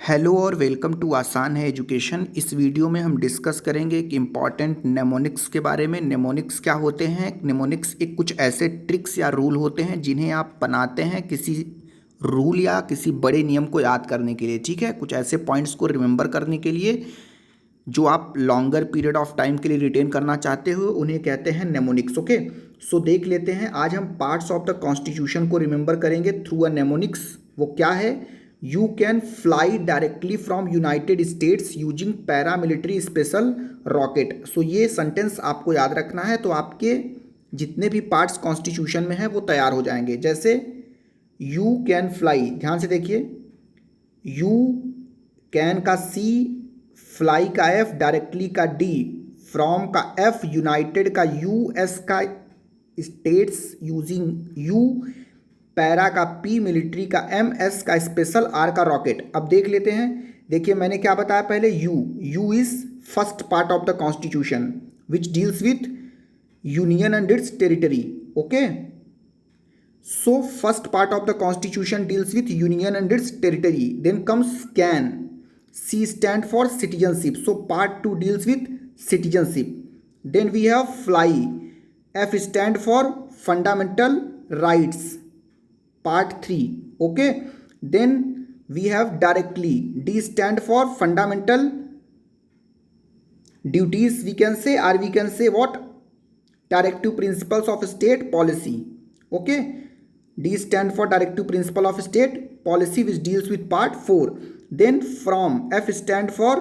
Hello और welcome to आसान है एजुकेशन। इस वीडियो में हम डिस्कस करेंगे कि इम्पॉर्टेंट नेमोनिक्स के बारे में। नेमोनिक्स क्या होते हैं? नेमोनिक्स एक कुछ ऐसे ट्रिक्स या रूल होते हैं जिन्हें आप बनाते हैं किसी रूल या किसी बड़े नियम को याद करने के लिए। ठीक है, कुछ ऐसे पॉइंट्स को रिमेंबर करने के लिए जो आप लॉन्गर पीरियड ऑफ टाइम के लिए रिटेन करना चाहते हो, उन्हें कहते हैं नेमोनिक्स। ओके, सो देख लेते हैं। आज हम पार्ट्स ऑफ द कॉन्स्टिट्यूशन को रिमेंबर करेंगे थ्रू अ नेमोनिक्स। वो क्या है? You can fly directly from United States using paramilitary special rocket. So ये सेंटेंस आपको याद रखना है, तो आपके जितने भी पार्ट्स कॉन्स्टिट्यूशन में हैं वो तैयार हो जाएंगे। जैसे यू कैन फ्लाई, ध्यान से देखिए, यू कैन का सी, फ्लाई का एफ, डायरेक्टली का डी, फ्रॉम का एफ, यूनाइटेड का यू, एस का स्टेट्स यूजिंग यू, पैरा का पी, मिलिट्री का एम, एस का स्पेशल, आर का रॉकेट। अब देख लेते हैं। देखिए मैंने क्या बताया पहले, you is first part of the constitution which deals with union and it's territory. Okay, so first part of the constitution deals with union and its territory. Then comes can. C stand for citizenship. So part 2 deals with citizenship. Then we have fly. F stand for fundamental rights. Part 3. Okay. Then we have directly. D stand for fundamental duties, we can say, or we can say what? Directive principles of state policy. Okay. D stand for directive principle of state policy, which deals with part 4. Then from, F stand for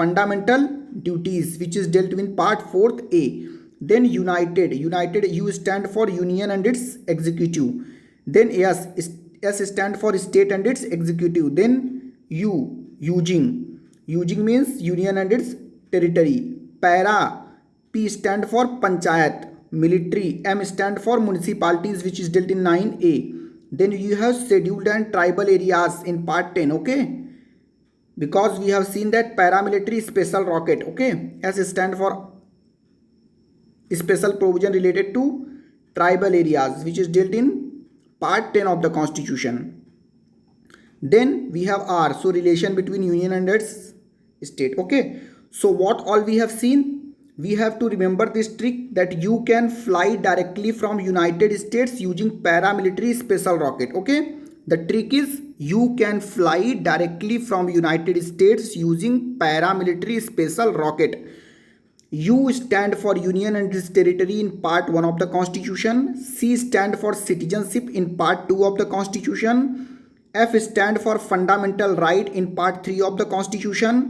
fundamental duties, which is dealt with part 4th A. Then united, U stand for union and its executive. Then S stand for state and its executive. Then using means union and its territory. Para, P stand for panchayat. Military, M stand for municipalities, which is dealt in 9A. Then you have scheduled and tribal areas in part 10. Okay, because we have seen that paramilitary special rocket. Okay, S stand for special provision related to tribal areas, which is dealt in part 10 of the constitution. Then we have R, so relation between union and its state. Okay, so what all we have seen? We have to remember this trick that you can fly directly from United States using paramilitary special rocket. Okay, the trick is you can fly directly from United States using paramilitary special rocket. U stand for union and its territory in part 1 of the constitution. C stand for citizenship in part 2 of the constitution. F stand for fundamental right in part 3 of the constitution.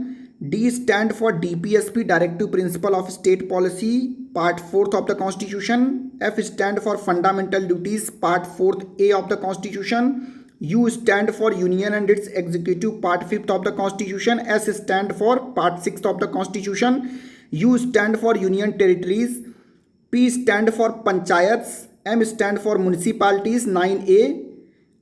D stand for DPSP, Directive Principle of State Policy, part 4th of the Constitution. F stand for Fundamental Duties, part 4th A of the Constitution. U stand for Union and its Executive, part 5th of the Constitution. S stand for part 6th of the Constitution. U stand for Union Territories. P stand for Panchayats. M stand for Municipalities, 9A.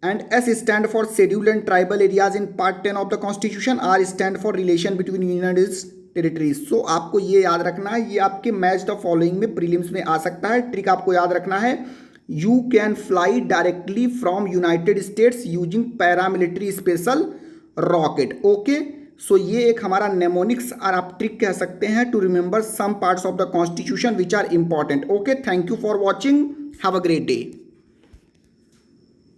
And S stand for scheduled and tribal areas in part 10 of the constitution. R stand for relation between union and its territories. So आपको ये याद रखना है, ये आपके match the following में prelims में आ सकता है। ट्रिक आपको याद रखना है, you can fly directly from United States using paramilitary special rocket. Okay, so ये एक हमारा नेमोनिक्स और आप ट्रिक कह सकते हैं to remember some parts of the constitution which are important. Okay, thank you for watching, have a great day.